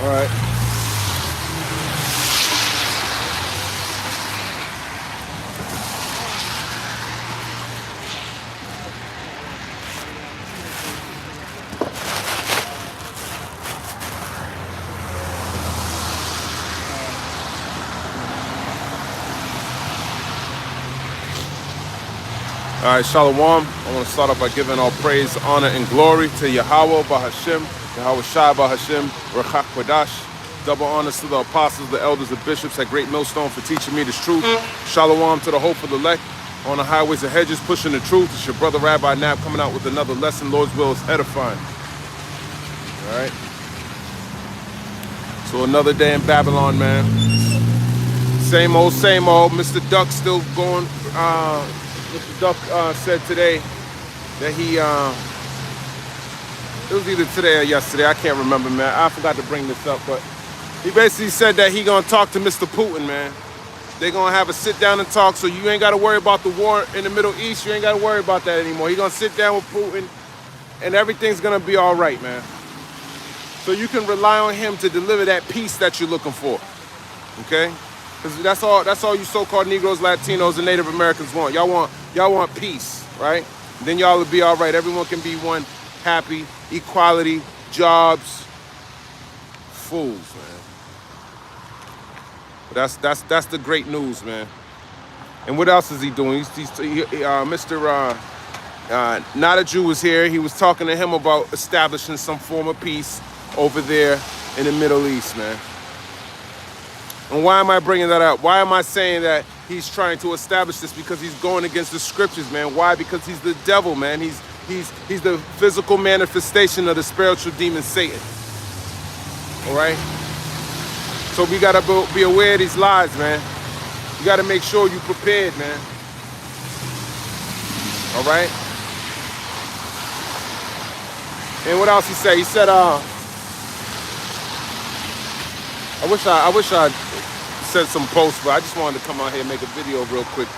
All right. All right, Shalom. I want to start off by giving all praise, honor, and glory to Yahweh Bahashim, Yahweh Shai Bahashim, Rechak Kodash. Double honors to the apostles, the elders, the bishops at Great Millstone for teaching me this truth. Shalom to the hope of the elect on the highways and hedges, pushing the truth. It's your brother Rabbi Nab coming out with another lesson. Lord's will is edifying. All right. So another day in Babylon, man. Same old, same old. Mr. Duck still going. Mr. Duck said today that he, it was either today or yesterday, I can't remember, man. I forgot to bring this up, but he basically said that he gonna talk to Mr. Putin, man. They gonna have a sit down and talk, so you ain't gotta worry about the war in the Middle East. You ain't gotta worry about that anymore. He gonna sit down with Putin, and everything's gonna be all right, man. So you can rely on him to deliver that peace that you're looking for, okay? Because that's all you so-called Negroes, Latinos, and Native Americans want. Y'all want peace, right? And then y'all will be all right. Everyone can be one, happy, equality, jobs. Fools, man. But that's the great news, man. And what else is he doing? Mr. Not a Jew was here. He was talking to him about establishing some form of peace over there in the Middle East, man. And why am I bringing that up? Why am I saying that he's trying to establish this? Because he's going against the scriptures, man. Why? Because he's the devil, man. He's the physical manifestation of the spiritual demon Satan. All right? So we got to be aware of these lies, man. You got to make sure you're prepared, man. All right? And what else he said? He said, I wish I said some posts, but I just wanted to come out here and make a video real quick.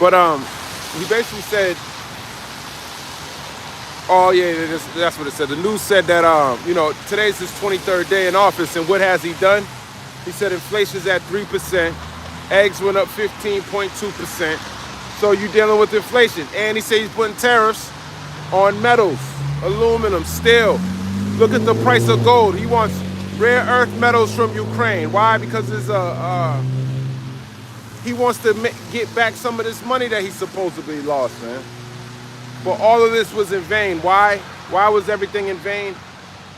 But he basically said, oh yeah, that's what it said. The news said that today's his 23rd day in office, and what has he done? He said inflation's at 3%, eggs went up 15.2%. So you're dealing with inflation, and he said he's putting tariffs on metals, aluminum, steel. Look at the price of gold. He wants rare earth metals from Ukraine. Why? Because there's he wants to get back some of this money that he supposedly lost, man. But all of this was in vain. Why? Why was everything in vain?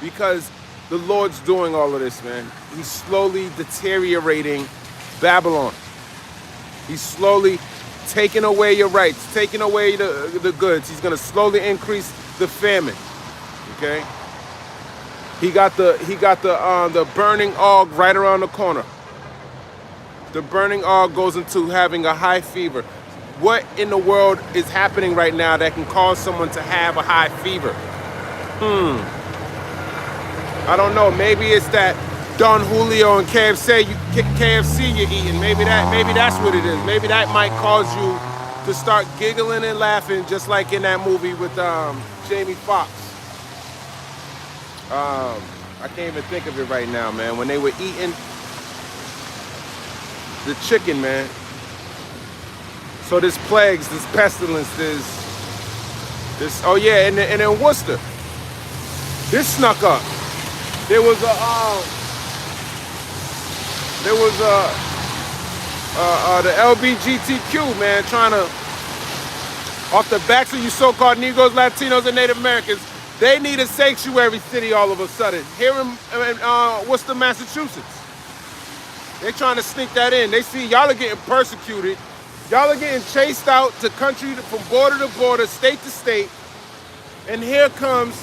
Because the Lord's doing all of this, man. He's slowly deteriorating Babylon. He's slowly taking away your rights, taking away the goods. He's gonna slowly increase the famine. Okay? He got the burning og right around the corner. The burning og goes into having a high fever. What in the world is happening right now that can cause someone to have a high fever? I don't know. Maybe it's that Don Julio and KFC you're eating. Maybe that's what it is. Maybe that might cause you to start giggling and laughing, just like in that movie with Jamie Foxx. I can't even think of it right now, man. When they were eating the chicken, man. So there's plagues, there's pestilence, there's oh yeah, and in Worcester, this snuck up. There was the LBGTQ, man, trying to, off the backs of you so-called Negroes, Latinos, and Native Americans. They need a sanctuary city all of a sudden. Here in Worcester, Massachusetts. They're trying to sneak that in. They see y'all are getting persecuted. Y'all are getting chased out to country, from border to border, state to state. And here comes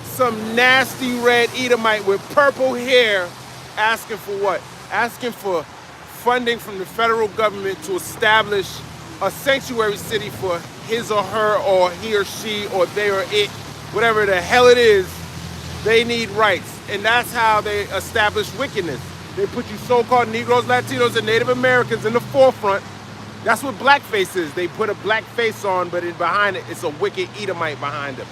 some nasty red Edomite with purple hair asking for what? Asking for funding from the federal government to establish a sanctuary city for his or her or he or she or they or it, whatever the hell it is. They need rights. And that's how they establish wickedness. They put you so-called Negroes, Latinos, and Native Americans in the forefront. That's what blackface is. They put a black face on, but behind it, it's a wicked Edomite behind them.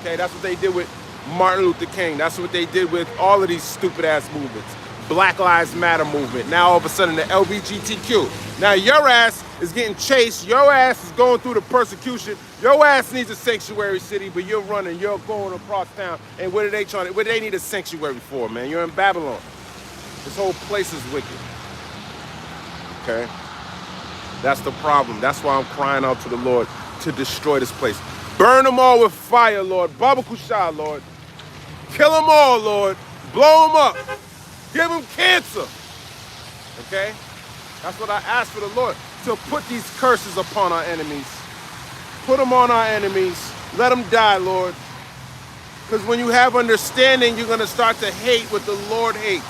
Okay, that's what they did with Martin Luther King. That's what they did with all of these stupid ass movements. Black Lives Matter movement. Now all of a sudden the LGBTQ. Now your ass is getting chased. Your ass is going through the persecution. Your ass needs a sanctuary city, but you're running. You're going across town. And what are they trying to? What do they need a sanctuary for, man? You're in Babylon. This whole place is wicked. Okay? That's the problem. That's why I'm crying out to the Lord to destroy this place. Burn them all with fire, Lord. Baba Kusha, Lord. Kill them all, Lord. Blow them up. Give them cancer. Okay? That's what I ask for the Lord. To put these curses upon our enemies. Put them on our enemies. Let them die, Lord. Because when you have understanding, you're going to start to hate what the Lord hates.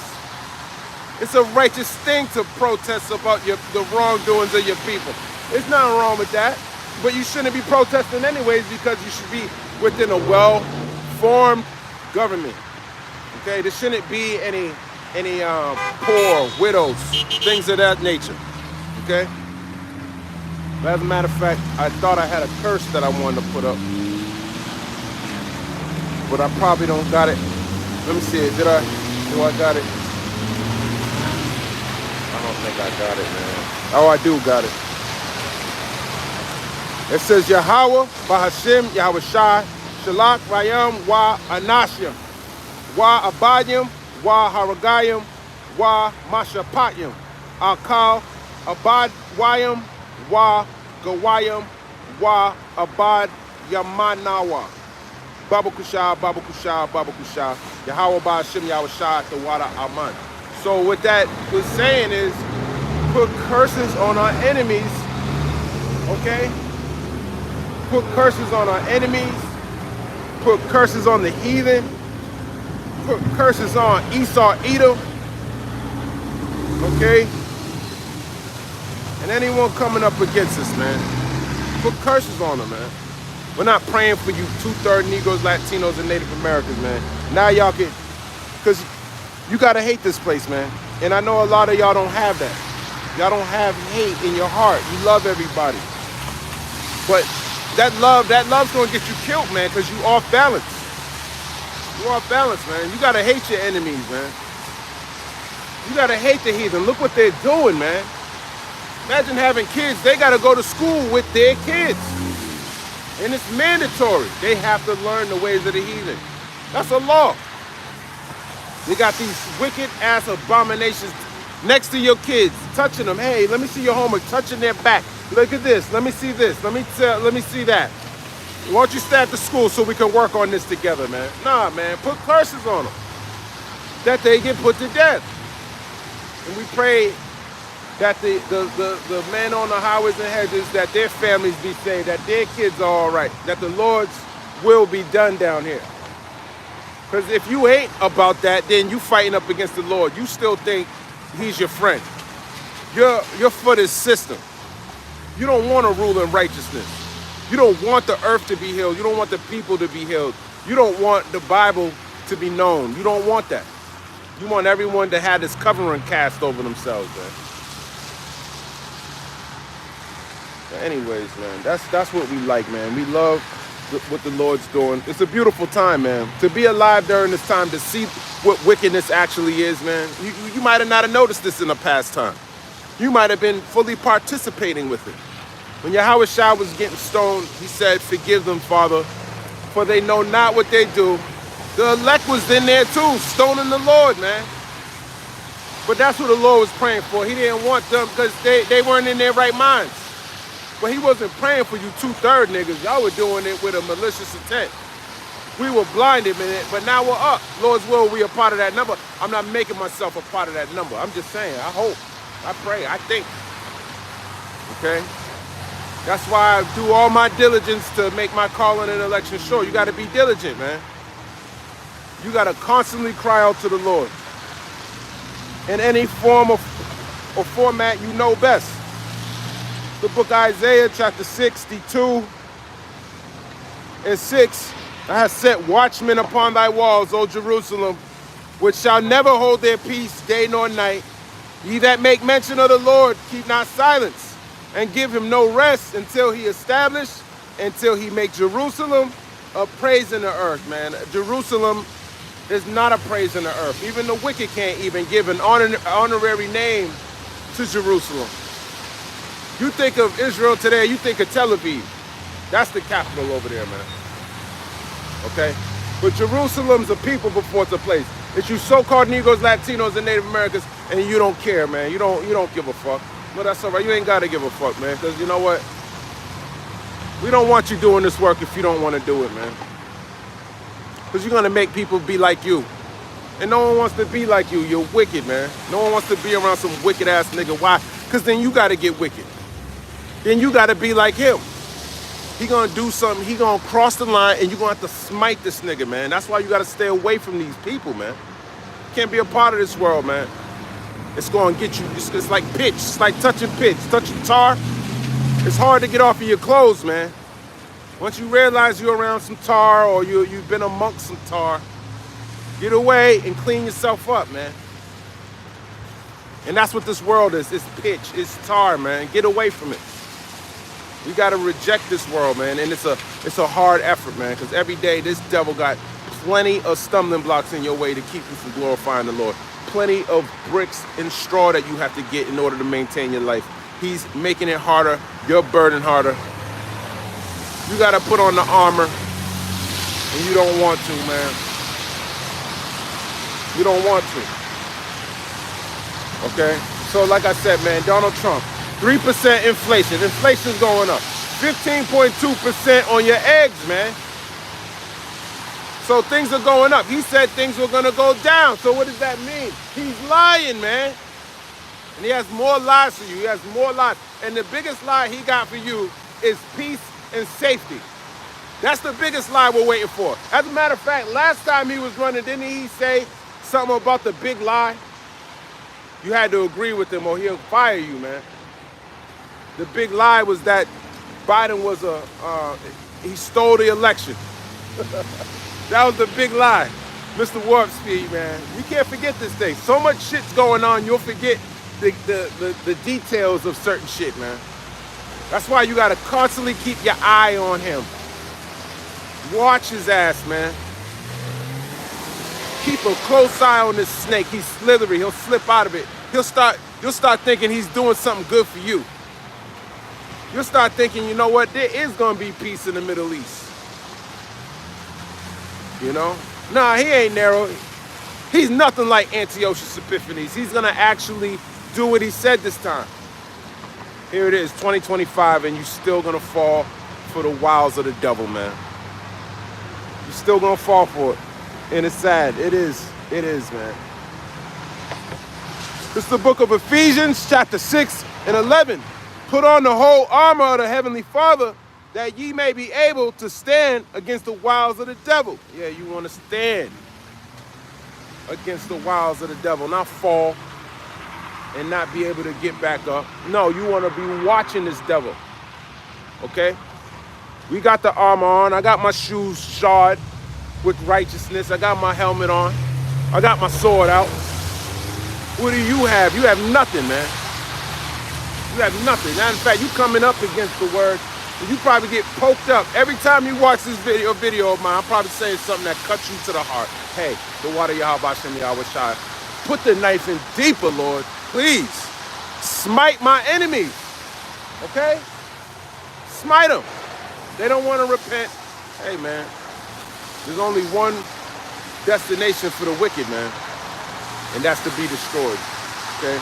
It's a righteous thing to protest about the wrongdoings of your people. There's nothing wrong with that. But you shouldn't be protesting anyways because you should be within a well-formed government. Okay? There shouldn't be any poor, widows, things of that nature. Okay? But as a matter of fact, I thought I had a curse that I wanted to put up. But I probably don't got it. Let me see it. Do I got it? I don't think I got it, man. Oh, I do got it. It says Yahweh, Bahashim, Yahweh Shai, Shalak, Rayam, Wa Anashim, Wa Abadim, Wa Haragayim, Wa Mashapatayim, Akal, Abad Wayam, Wa Gawayam, Wa Abad Yamanawa. Baba Kusha, Baba Kusha, Baba Kusha, Yahweh Bahashim, Yahweh Shai, the Wada Aman. So what that was saying is put curses on our enemies, okay? Put curses on our enemies, put curses on the heathen, put curses on Esau, Edom, okay? And anyone coming up against us, man, put curses on them, man. We're not praying for you 2/3 Negroes, Latinos, and Native Americans, man. Now y'all can, because you gotta hate this place, man. And I know a lot of y'all don't have that. Y'all don't have hate in your heart. You love everybody. But that love's gonna get you killed, man, because you off balance. You're off balance, man. You gotta hate your enemies, man. You gotta hate the heathen. Look what they're doing, man. Imagine having kids. They gotta go to school with their kids. And it's mandatory. They have to learn the ways of the heathen. That's a law. You got these wicked ass abominations next to your kids, touching them. Hey, let me see your homework, touching their back. Look at this. Let me see this. Let me see that. Why don't you stay at the school so we can work on this together, man? Nah, man. Put curses on them that they get put to death. And we pray that the men on the highways and hedges, that their families be saved, that their kids are all right, that the Lord's will be done down here. Because if you ain't about that, then you fighting up against the Lord. You still think he's your friend. Your foot is system. You don't want to rule in righteousness. You don't want the earth to be healed. You don't want the people to be healed. You don't want the Bible to be known. You don't want that. You want everyone to have this covering cast over themselves, man. But anyways, man, that's what we like, man. We love what the Lord's doing. It's a beautiful time, man. To be alive during this time, to see what wickedness actually is, man. You might have not have noticed this in the past time. You might have been fully participating with it. When Yahweh Shai was getting stoned, he said, "Forgive them, Father, for they know not what they do." The elect was in there too, stoning the Lord, man. But that's what the Lord was praying for. He didn't want them because they weren't in their right minds. But he wasn't praying for you 2/3 niggas. Y'all were doing it with a malicious intent. We were blinded, man, but now we're up. Lord's will, we are part of that number. I'm not making myself a part of that number. I'm just saying, I hope, I pray, I think. Okay? That's why I do all my diligence to make my calling and election sure. You got to be diligent, man. You got to constantly cry out to the Lord. In any form or format you know best. The book of Isaiah, chapter 62 and 6. I have set watchmen upon thy walls, O Jerusalem, which shall never hold their peace day nor night. Ye that make mention of the Lord, keep not silence, and give him no rest until he establish, until he make Jerusalem a praise in the earth, man. Jerusalem is not a praise in the earth. Even the wicked can't even give an honorary name to Jerusalem. You think of Israel today, you think of Tel Aviv. That's the capital over there, man. Okay? But Jerusalem's a people before it's a place. It's you so-called Negroes, Latinos, and Native Americans, and you don't care, man. You don't give a fuck. No, that's all right. You ain't got to give a fuck, man. Because you know what? We don't want you doing this work if you don't want to do it, man. Because you're going to make people be like you. And no one wants to be like you. You're wicked, man. No one wants to be around some wicked-ass nigga. Why? Because then you got to get wicked. Then you got to be like him. He going to do something. He going to cross the line, and you're going to have to smite this nigga, man. That's why you got to stay away from these people, man. You can't be a part of this world, man. It's going to get you. It's like pitch. It's like touching pitch. Touching tar. It's hard to get off of your clothes, man. Once you realize you're around some tar or you've been amongst some tar, get away and clean yourself up, man. And that's what this world is. It's pitch. It's tar, man. Get away from it. We got to reject this world, man. And it's a hard effort, man, because every day this devil got plenty of stumbling blocks in your way to keep you from glorifying the Lord. Plenty of bricks and straw that you have to get in order to maintain your life. He's making it harder, your burden harder. You gotta put on the armor, and you don't want to, man. You don't want to. Okay? So like I said, man, Donald Trump, 3% inflation. Inflation's going up. 15.2% on your eggs, man. So things are going up. He said things were gonna go down. So what does that mean? He's lying, man. And he has more lies for you. He has more lies. And the biggest lie he got for you is peace and safety. That's the biggest lie we're waiting for. As a matter of fact, last time he was running, didn't he say something about the big lie? You had to agree with him or he'll fire you, man. The big lie was that Biden was he stole the election. That was the big lie. Mr. Warp Speed, man. You can't forget this thing. So much shit's going on, you'll forget the details of certain shit, man. That's why you gotta constantly keep your eye on him. Watch his ass, man. Keep a close eye on this snake. He's slithery. He'll slip out of it. You'll start thinking he's doing something good for you. You'll start thinking, you know what? There is gonna be peace in the Middle East. You know? Nah, he ain't narrow. He's nothing like Antiochus Epiphanes. He's gonna actually do what he said this time. Here it is, 2025, and you're still gonna fall for the wiles of the devil, man. You're still gonna fall for it. And it's sad. It is, man. This is the book of Ephesians, chapter 6 and 11. Put on the whole armor of the Heavenly Father, that ye may be able to stand against the wiles of the devil. Yeah, you want to stand against the wiles of the devil, not fall and not be able to get back up. No, you want to be watching this devil. Okay? We got the armor on. I got my shoes shod with righteousness. I got my helmet on. I got my sword out. What do you have? You have nothing, man. You have nothing. Now, in fact, you coming up against the word, you probably get poked up. Every time you watch this video of mine, I'm probably saying something that cuts you to the heart. Hey, the water Yahweh Shem Yahweh Shai. Put the knife in deeper, Lord. Please. Smite my enemies. Okay? Smite them. They don't want to repent. Hey, man. There's only one destination for the wicked, man. And that's to be destroyed. Okay?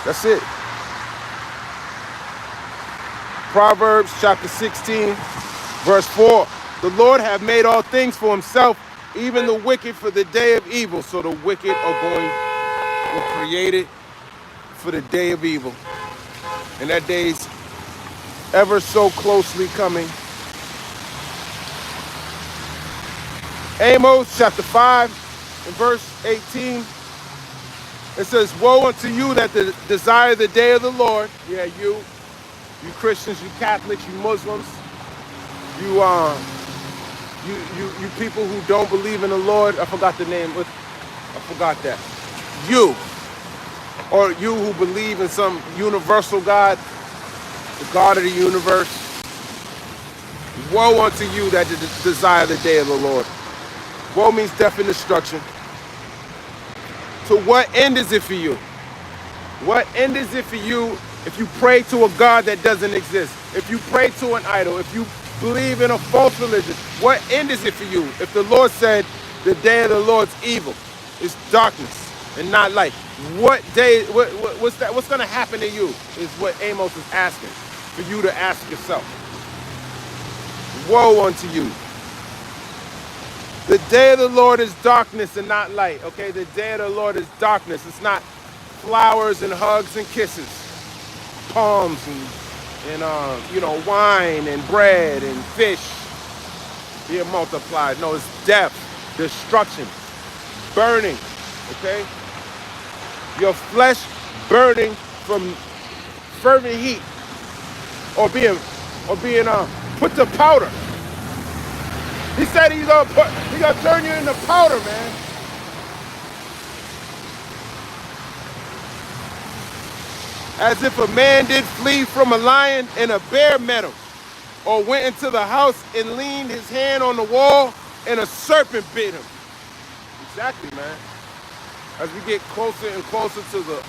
That's it. Proverbs chapter 16, verse 4. The Lord hath made all things for himself, even the wicked for the day of evil. So the wicked were created for the day of evil. And that day's ever so closely coming. Amos chapter 5 and verse 18. It says, woe unto you that desire the day of the Lord. Yeah, you Christians, you Catholics, you Muslims, you people who don't believe in the Lord. I forgot the name. I forgot that. You, or you who believe in some universal God, the God of the universe. Woe unto you that desire the day of the Lord. Woe means death and destruction. To what end is it for you? What end is it for you if you pray to a God that doesn't exist? If you pray to an idol? If you believe in a false religion? What end is it for you? If the Lord said the day of the Lord's evil, it's darkness and not light. What day, what's that? What's going to happen to you is what Amos is asking for you to ask yourself. Woe unto you. The day of the Lord is darkness and not light. Okay, the day of the Lord is darkness. It's not flowers and hugs and kisses, palms and wine and bread and fish being multiplied. No, it's death, destruction, burning. Okay, your flesh burning from fervent heat, or being put to powder. He said he's gonna turn you into powder, man. As if a man did flee from a lion and a bear met him, or went into the house and leaned his hand on the wall and a serpent bit him. Exactly, man. As we get closer and closer to the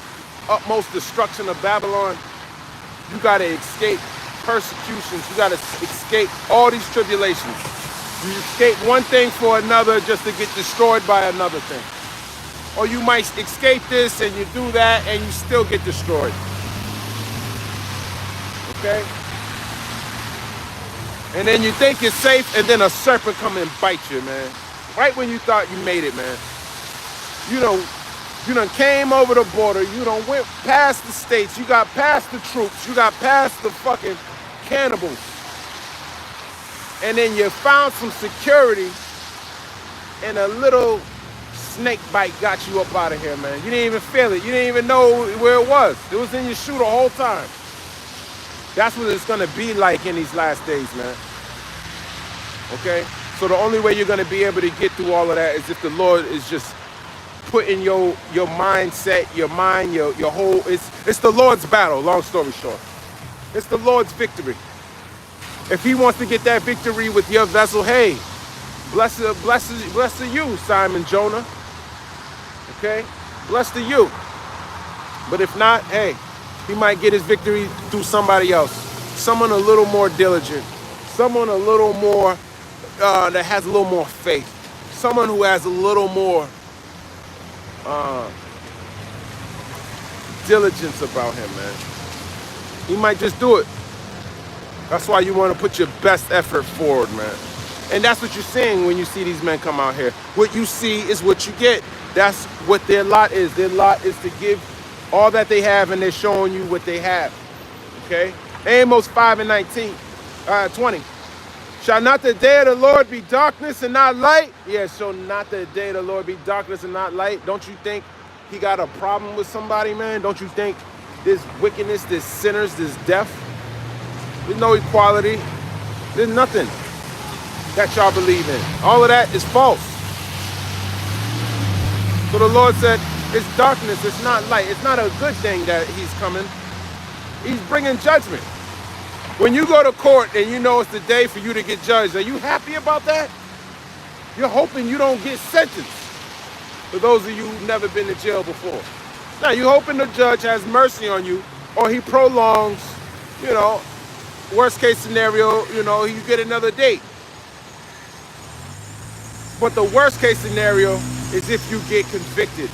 utmost destruction of Babylon, you gotta escape persecutions. You gotta escape all these tribulations. You escape one thing for another just to get destroyed by another thing. Or you might escape this and you do that and you still get destroyed. Okay? And then you think you're safe and then a serpent come and bite you, man. Right when you thought you made it, man. You done came over the border. You done went past the states. You got past the troops. You got past the fucking cannibals. And then you found some security and a little snake bite got you up out of here, man. You didn't even feel it. You didn't even know where it was. It was in your shoe the whole time. That's what it's going to be like in these last days, man. Okay? So the only way you're going to be able to get through all of that is if the Lord is just putting your mindset, your mind, your whole... It's the Lord's battle, long story short. It's the Lord's victory. If he wants to get that victory with your vessel, hey, bless to you, Simon Jonah. Okay? Bless to you. But if not, hey, he might get his victory through somebody else. Someone a little more diligent. Someone a little more, that has a little more faith. Someone who has a little more diligence about him, man. He might just do it. That's why you want to put your best effort forward, man. And that's what you're seeing when you see these men come out here. What you see is what you get. That's what their lot is. Their lot is to give all that they have, and they're showing you what they have. Okay? Amos 5:20. Shall not the day of the Lord be darkness and not light? Yeah, shall not the day of the Lord be darkness and not light? Don't you think he got a problem with somebody, man? Don't you think there's wickedness, there's sinners, there's death? There's no equality. There's nothing that y'all believe in. All of that is false. So the Lord said, it's darkness, it's not light. It's not a good thing that he's coming. He's bringing judgment. When you go to court and you know it's the day for you to get judged, are you happy about that? You're hoping you don't get sentenced. For those of you who've never been to jail before. Now, you're hoping the judge has mercy on you, or he prolongs, worst case scenario, you get another date. But the worst case scenario is if you get convicted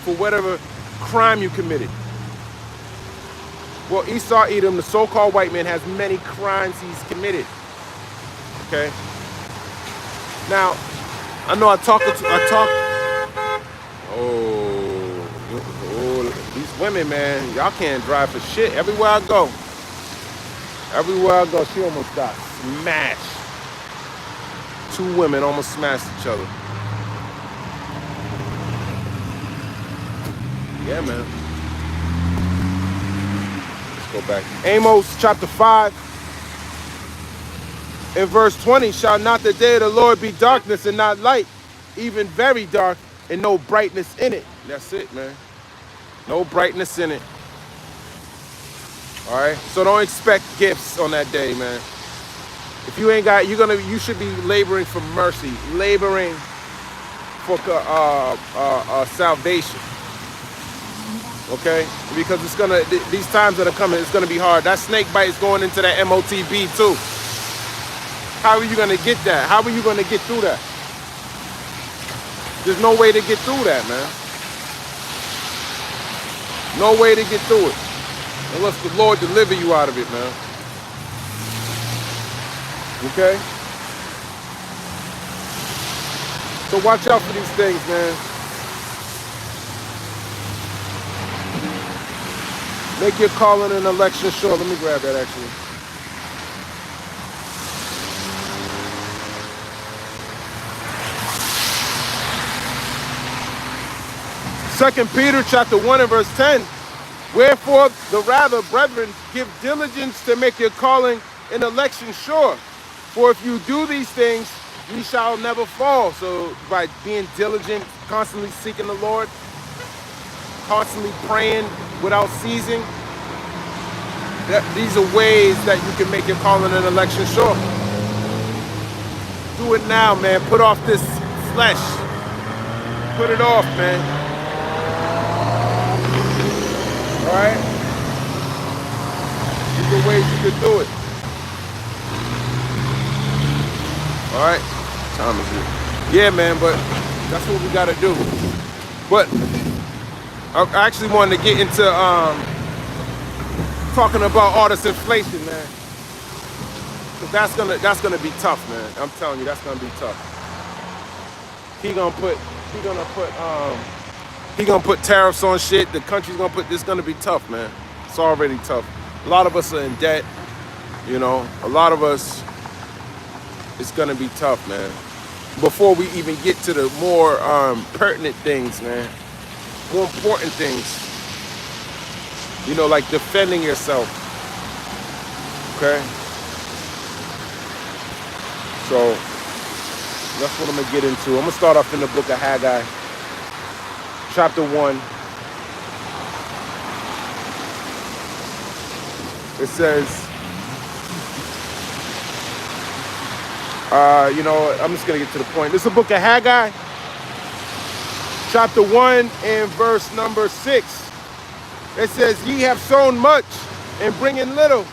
for whatever crime you committed. Well, Esau Edom, the so-called white man, has many crimes he's committed. Okay? Now, I know these women, man, y'all can't drive for shit. Everywhere I go, she almost got smashed. Two women almost smashed each other. Yeah, man. Let's go back. Amos chapter 5 and verse 20. Shall not the day of the Lord be darkness and not light, even very dark, and no brightness in it? That's it, man. No brightness in it. All right? So don't expect gifts on that day, man. If you ain't got, you should be laboring for mercy, laboring for salvation. Okay, because it's gonna, these times that are coming, it's gonna be hard. That snake bite is going into that MOTB too. How are you gonna get that? How are you gonna get through that? There's no way to get through that, man. No way to get through it unless the Lord deliver you out of it, man. Okay? So watch out for these things, man. Make your calling and election sure. Let me grab that actually. Second Peter chapter 1 and verse 10. Wherefore the rather, brethren, give diligence to make your calling and election sure. For if you do these things, ye shall never fall. So by being diligent, constantly seeking the Lord, constantly praying without ceasing, these are ways that you can make your calling and election sure. Do it now, man. Put off this flesh. Put it off, man. All right? These are ways you can do it. All right? Time is it. Yeah, man, but that's what we got to do. But I actually wanted to get into talking about all this inflation, man. Cause that's gonna be tough, man. I'm telling you, that's gonna be tough. He gonna put tariffs on shit. The country's gonna put. This gonna be tough, man. It's already tough. A lot of us are in debt. You know, a lot of us. It's gonna be tough, man. Before we even get to the more pertinent things, man. More important things. You know, like defending yourself. Okay? So, that's what I'm going to get into. I'm going to start off in the book of Haggai. Chapter 1. It says, you know, I'm just going to get to the point. This is the book of Haggai. Chapter 1 and verse number 6. It says, ye have sown much and bring in little.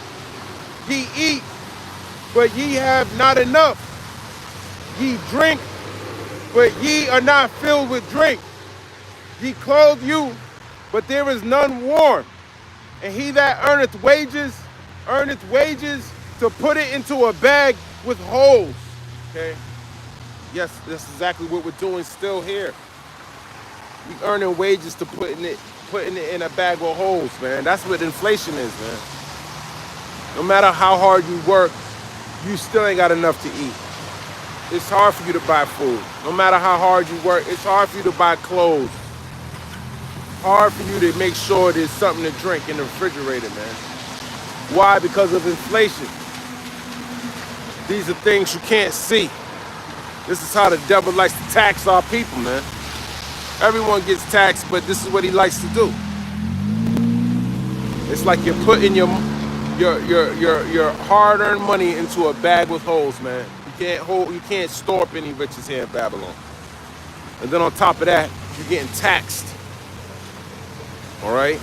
Ye eat, but ye have not enough. Ye drink, but ye are not filled with drink. Ye clothe you, but there is none warm. And he that earneth wages to put it into a bag with holes. Okay? Yes, that's exactly what we're doing still here. We earning wages to putting it in a bag with holes, man. That's what inflation is, man. No matter how hard you work, you still ain't got enough to eat. It's hard for you to buy food. No matter how hard you work, it's hard for you to buy clothes. Hard for you to make sure there's something to drink in the refrigerator, man. Why? Because of inflation. These are things you can't see. This is how the devil likes to tax our people, man. Everyone gets taxed, but this is what he likes to do. It's like you're putting your hard-earned money into a bag with holes, man. You can't store up any riches here in Babylon. And then on top of that, you're getting taxed. All right?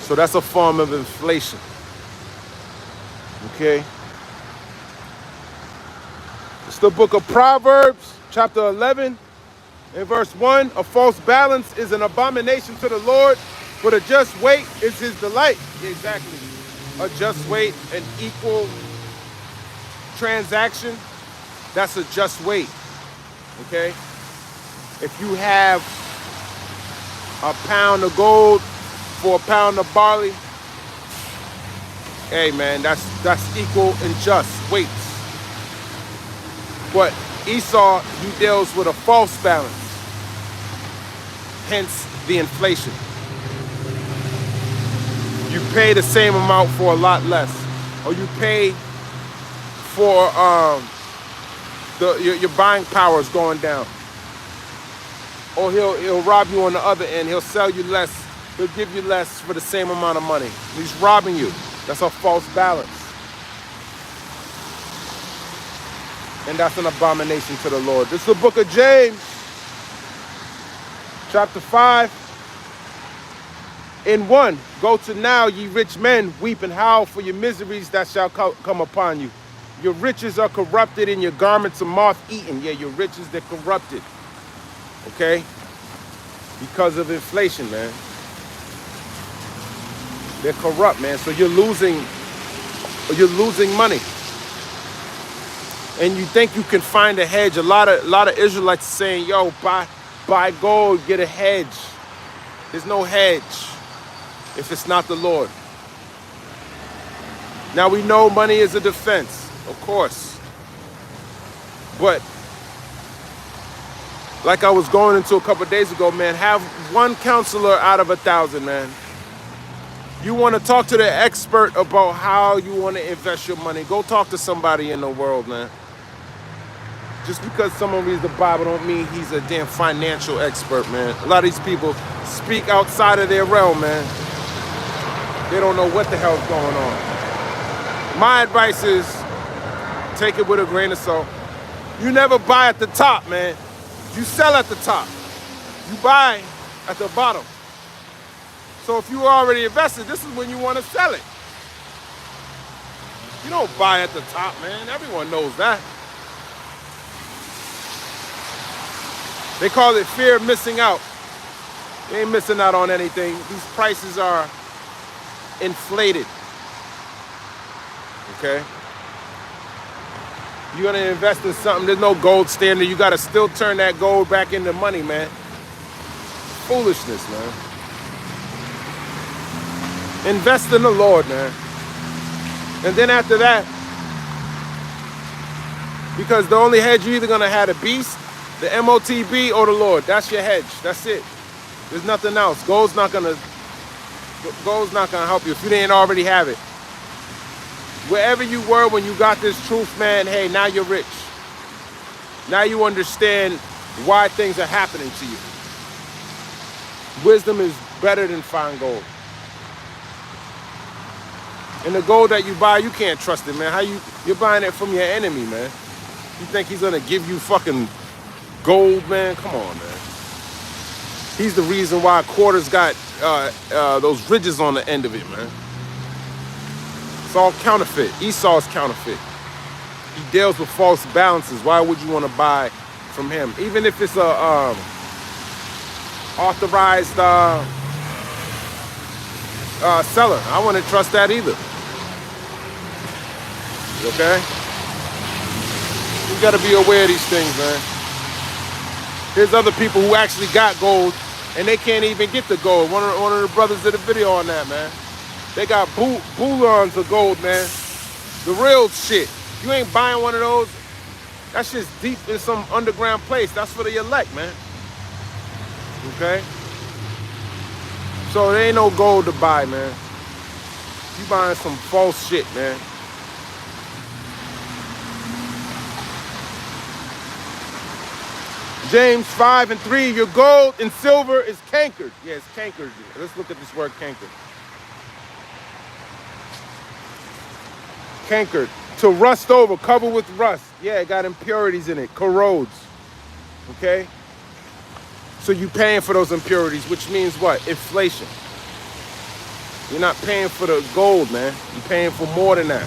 So that's a form of inflation. Okay? It's the book of Proverbs, chapter 11. In verse 1, a false balance is an abomination to the Lord, but a just weight is his delight. Exactly. A just weight, an equal transaction, that's a just weight. Okay? If you have a pound of gold for a pound of barley, hey man, that's equal and just weights. But Esau, he deals with a false balance. Hence the inflation. You pay the same amount for a lot less. Or you pay for your buying power is going down. Or he'll rob you on the other end. He'll sell you less. He'll give you less for the same amount of money. He's robbing you. That's a false balance. And that's an abomination to the Lord. This is the book of James, chapter 5. In 1, go to now, ye rich men, weep and howl for your miseries that shall come upon you. Your riches are corrupted and your garments are moth-eaten. Yeah, your riches, they're corrupted. Okay? Because of inflation, man. They're corrupt, man. So you're losing money. And you think you can find a hedge. A lot of Israelites are saying, yo, buy gold, get a hedge. There's no hedge if it's not the Lord. Now we know money is a defense, of course. But like I was going into a couple of days ago, man, have one counselor out of 1,000, man. You want to talk to the expert about how you want to invest your money. Go talk to somebody in the world, man. Just because someone reads the Bible don't mean he's a damn financial expert, man. A lot of these people speak outside of their realm, man. They don't know what the hell's going on. My advice is take it with a grain of salt. You never buy at the top, man. You sell at the top. You buy at the bottom. So if you already invested, this is when you want to sell it. You don't buy at the top, man. Everyone knows that. They call it fear of missing out. You ain't missing out on anything. These prices are inflated. Okay? You're gonna invest in something, there's no gold standard. You gotta still turn that gold back into money, man. Foolishness, man. Invest in the Lord, man. And then after that, because the only hedge you're either gonna have the beast, the MOTB, or the Lord. That's your hedge. That's it. There's nothing else. Gold's not gonna help you if you didn't already have it. Wherever you were when you got this truth, man, hey, now you're rich. Now you understand why things are happening to you. Wisdom is better than fine gold. And the gold that you buy, you can't trust it, man. You're buying it from your enemy, man. You think he's gonna give you fucking gold, man? Come on, man. He's the reason why quarters got those ridges on the end of it, man. It's all counterfeit. Esau's counterfeit. He deals with false balances. Why would you want to buy from him? Even if it's a authorized seller, I wouldn't trust that either. Okay? You got to be aware of these things, man. There's other people who actually got gold and they can't even get the gold. One of the brothers did a video on that, man. They got bullions of gold, man. The real shit. You ain't buying one of those. That shit's deep in some underground place. That's for the elect, man. Okay? So there ain't no gold to buy, man. You buying some false shit, man. James 5:3, your gold and silver is cankered. Yeah, it's cankered. Let's look at this word cankered. Cankered, to rust over, covered with rust. Yeah, it got impurities in it, corrodes. Okay? So you paying for those impurities, which means what? Inflation. You're not paying for the gold, man. You're paying for more than that.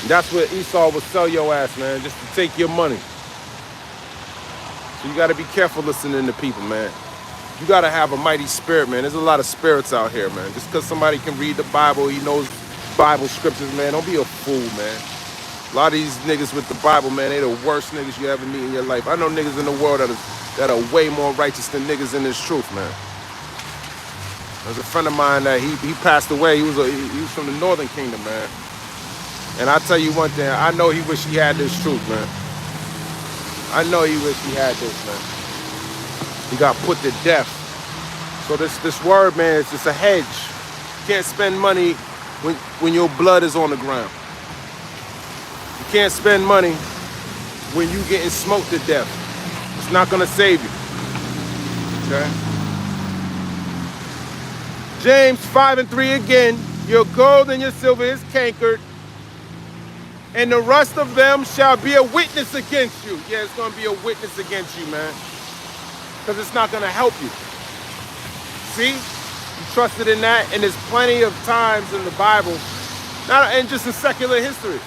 And that's what Esau would sell your ass, man, just to take your money. So you got to be careful listening to people, man. You got to have a mighty spirit, man. There's a lot of spirits out here, man. Just because somebody can read the Bible, he knows Bible scriptures, man. Don't be a fool, man. A lot of these niggas with the Bible, man, they the worst niggas you ever meet in your life. I know niggas in the world that are way more righteous than niggas in this truth, man. There's a friend of mine that he passed away. He was from the Northern Kingdom, man. And I tell you one thing, I know he wish he had this truth, man. I know he wish he had this, man. He got put to death. So this word, man, it's just a hedge. You can't spend money when your blood is on the ground. You can't spend money when you getting smoked to death. It's not gonna save you. Okay? James 5:3 again. Your gold and your silver is cankered. And the rest of them shall be a witness against you. Yeah, it's going to be a witness against you, man. Because it's not going to help you. See? You trusted in that, and there's plenty of times in the Bible, and just in secular history,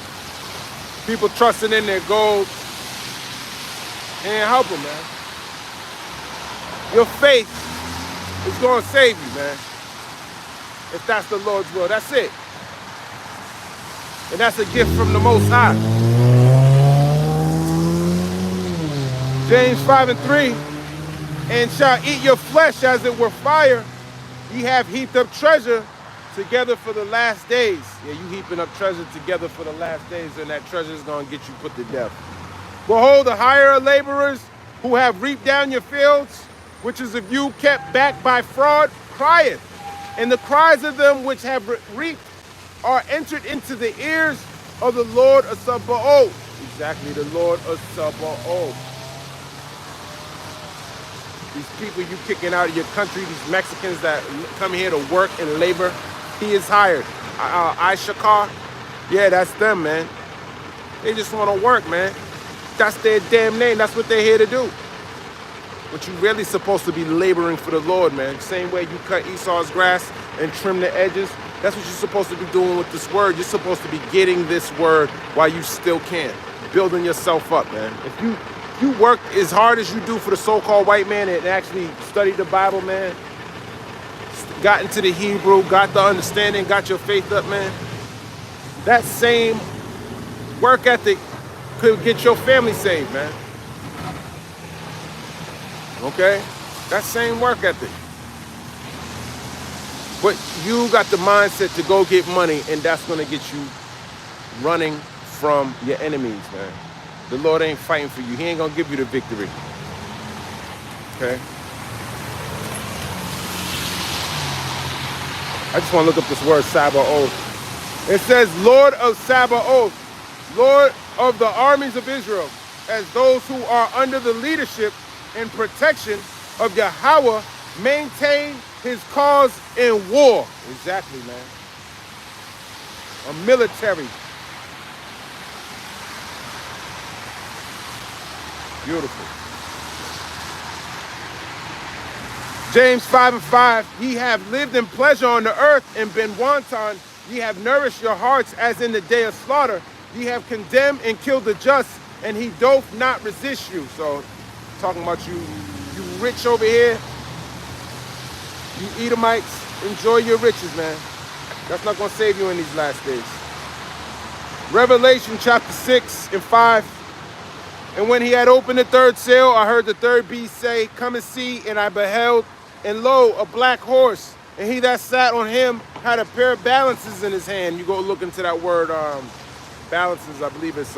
people trusting in their gold. And help them, man. Your faith is going to save you, man. If that's the Lord's will. That's it. And that's a gift from the Most High. James 5:3. And shall eat your flesh as it were fire. Ye have heaped up treasure together for the last days. Yeah, you heaping up treasure together for the last days, and that treasure is going to get you put to death. Behold, the hirer laborers who have reaped down your fields, which is of you kept back by fraud, crieth. And the cries of them which have reaped are entered into the ears of the Lord of Sabaoth. Exactly, the Lord of Sabaoth. These people you kicking out of your country, these Mexicans that come here to work and labor, he is hired. Ishakar, yeah, that's them, man. They just want to work, man. That's their damn name. That's what they're here to do. But you really supposed to be laboring for the Lord, man. Same way you cut Esau's grass and trim the edges. That's what you're supposed to be doing with this word. You're supposed to be getting this word while you still can. Building yourself up, man. If you work as hard as you do for the so-called white man and actually studied the Bible, man, got into the Hebrew, got the understanding, got your faith up, man, that same work ethic could get your family saved, man. Okay? That same work ethic. But you got the mindset to go get money, and that's going to get you running from your enemies, man. The Lord ain't fighting for you. He ain't going to give you the victory. Okay? I just want to look up this word, Sabaoth. It says, Lord of Sabaoth, Lord of the armies of Israel, as those who are under the leadership and protection of Yahweh maintain his cause in war. Exactly, man. A military. Beautiful. James 5:5, ye have lived in pleasure on the earth and been wanton. Ye have nourished your hearts as in the day of slaughter. Ye have condemned and killed the just, and he doth not resist you. So, talking about you rich over here, you Edomites, enjoy your riches, man. That's not going to save you in these last days. Revelation chapter 6:5. And when he had opened the third seal, I heard the third beast say, come and see. And I beheld, and lo, a black horse. And he that sat on him had a pair of balances in his hand. You go look into that word, balances. I believe it's,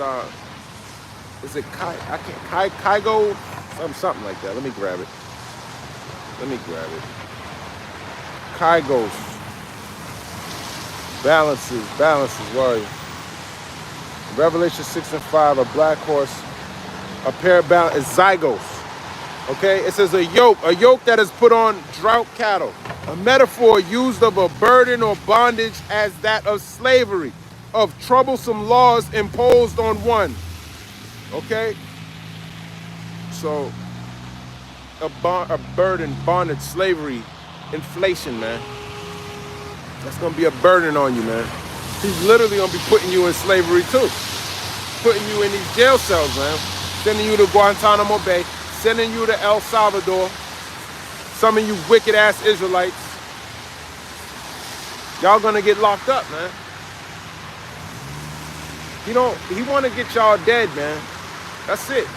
is it Kygo? Something like that. Let me grab it. Kygos. Balances, where are you? Revelation 6:5, a black horse, a pair of balances, zygos. Okay, it says a yoke that is put on drought cattle. A metaphor used of a burden or bondage as that of slavery, of troublesome laws imposed on one. Okay? So, a burden, bondage, slavery, inflation, man. That's going to be a burden on you, man. He's literally going to be putting you in slavery, too. Putting you in these jail cells, man. Sending you to Guantanamo Bay. Sending you to El Salvador. Some of you wicked-ass Israelites. Y'all going to get locked up, man. He want to get y'all dead, man. That's it.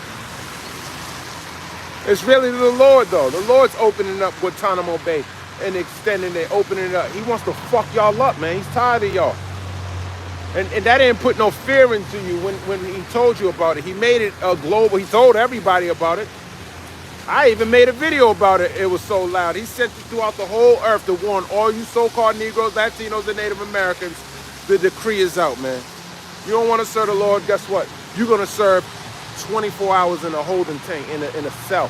It's really the Lord, though. The Lord's opening up Guantanamo Bay and extending it, opening it up. He wants to fuck y'all up, man. He's tired of y'all. And that didn't put no fear into you when he told you about it. He made it a global. He told everybody about it. I even made a video about it. It was so loud. He sent it throughout the whole earth to warn all you so-called Negroes, Latinos, and Native Americans. The decree is out, man. You don't want to serve the Lord, guess what? You're going to serve 24 hours in a holding tank, in a cell.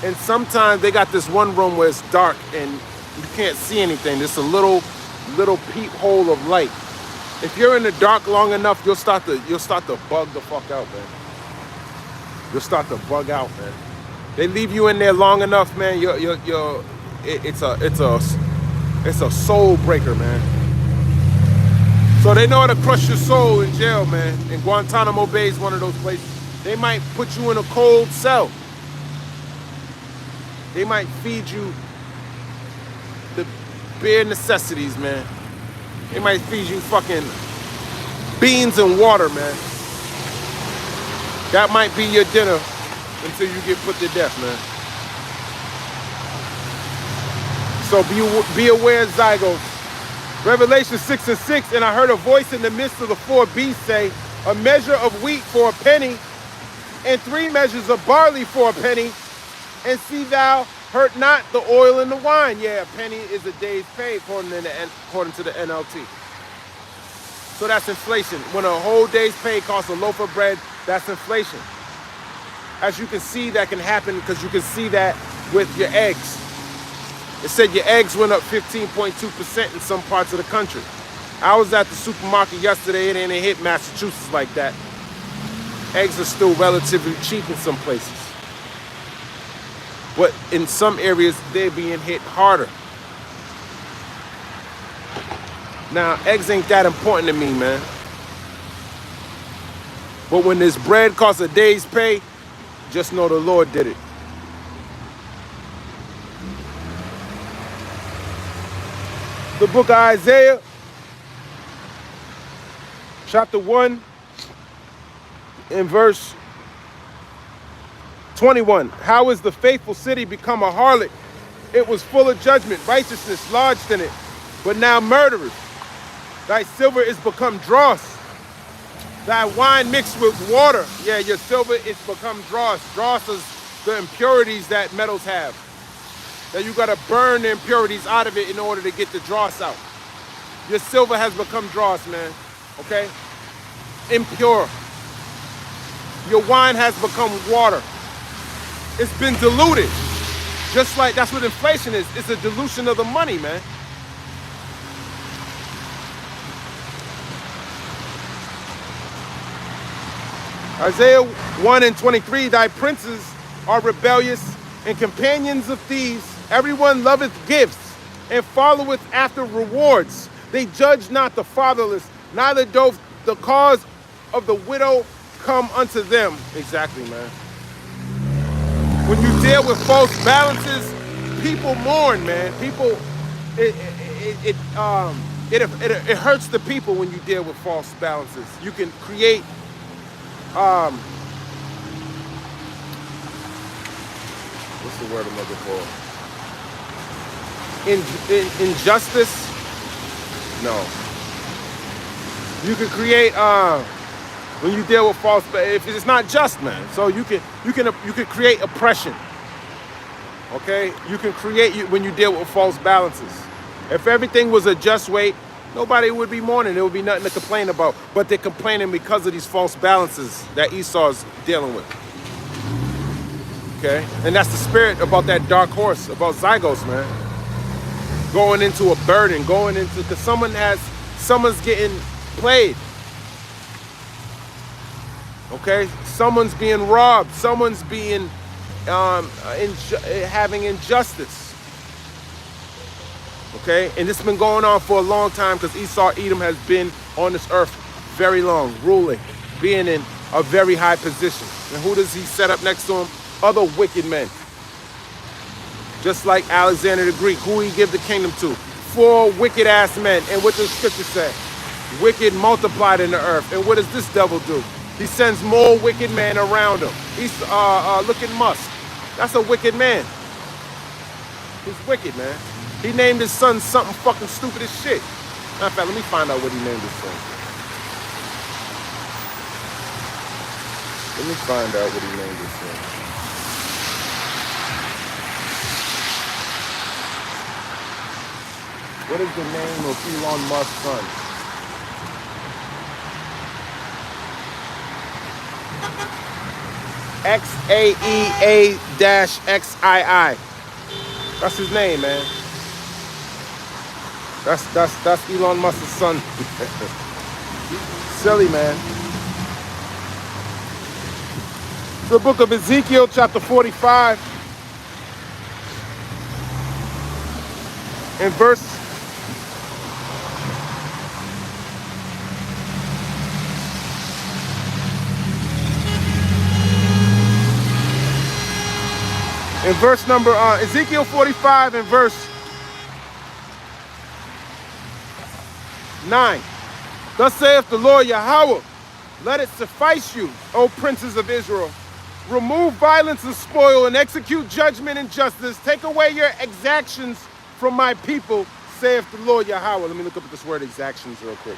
And sometimes they got this one room where it's dark and you can't see anything. There's a little peephole of light. If you're in the dark long enough, you'll start to bug the fuck out, man. You'll start to bug out, man. They leave you in there long enough, man. It's a soul breaker, man. So they know how to crush your soul in jail, man. And Guantanamo Bay is one of those places. They might put you in a cold cell. They might feed you the bare necessities, man. They might feed you fucking beans and water, man. That might be your dinner until you get put to death, man. So be aware, Zygos. Revelation 6:6, and I heard a voice in the midst of the four beasts say, a measure of wheat for a penny, and 3 measures of barley for a penny, and see thou hurt not the oil and the wine. Yeah, a penny is a day's pay according to the NLT. So that's inflation. When a whole day's pay costs a loaf of bread, that's inflation. As you can see, that can happen because you can see that with your eggs. It said your eggs went up 15.2% in some parts of the country. I was at the supermarket yesterday and it hit Massachusetts like that. Eggs are still relatively cheap in some places. But in some areas, they're being hit harder. Now, eggs ain't that important to me, man. But when this bread costs a day's pay, just know the Lord did it. The book of Isaiah, chapter 1, in verse 21. How is the faithful city become a harlot? It was full of judgment, righteousness lodged in it, but now murderers. Thy silver is become dross. Thy wine mixed with water. Yeah, your silver is become dross. Dross is the impurities that metals have. That you gotta burn the impurities out of it in order to get the dross out. Your silver has become dross, man. Okay? Impure. Your wine has become water. It's been diluted. Just like that's what inflation is. It's a dilution of the money, man. Isaiah 1:23, thy princes are rebellious and companions of thieves. Everyone loveth gifts and followeth after rewards. They judge not the fatherless, neither doth the cause of the widow come unto them. Exactly, man. When you deal with false balances, people mourn, man. People, it hurts the people when you deal with false balances. You can create what's the word I'm looking for? Injustice? No. You can create when you deal with false, if it's not just, man. So you can create oppression. Okay? You can create when you deal with false balances. If everything was a just weight, nobody would be mourning. There would be nothing to complain about. But they're complaining because of these false balances that Esau's dealing with. Okay? And that's the spirit about that dark horse, about Zygos, man. Going into a burden, because someone's getting played. Okay? Someone's being robbed. Someone's being, having injustice. Okay? And this has been going on for a long time because Esau, Edom has been on this earth very long, ruling, being in a very high position. And who does he set up next to him? Other wicked men. Just like Alexander the Greek, who he give the kingdom to? 4 wicked ass men. And what does scripture say? Wicked multiplied in the earth. And what does this devil do? He sends more wicked men around him. He's look at Musk. That's a wicked man. He's wicked, man. He named his son something fucking stupid as shit. Matter of fact, let me find out what he named his son. Let me find out what he named his son. What is the name of Elon Musk's son? XAEA-XII. That's his name, man. That's Elon Musk's son. silly, man. The book of Ezekiel, chapter 45, and verse 9. Thus saith the Lord Yahweh, let it suffice you, O princes of Israel. Remove violence and spoil and execute judgment and justice. Take away your exactions from my people, saith the Lord Yahweh. Let me look up this word exactions real quick.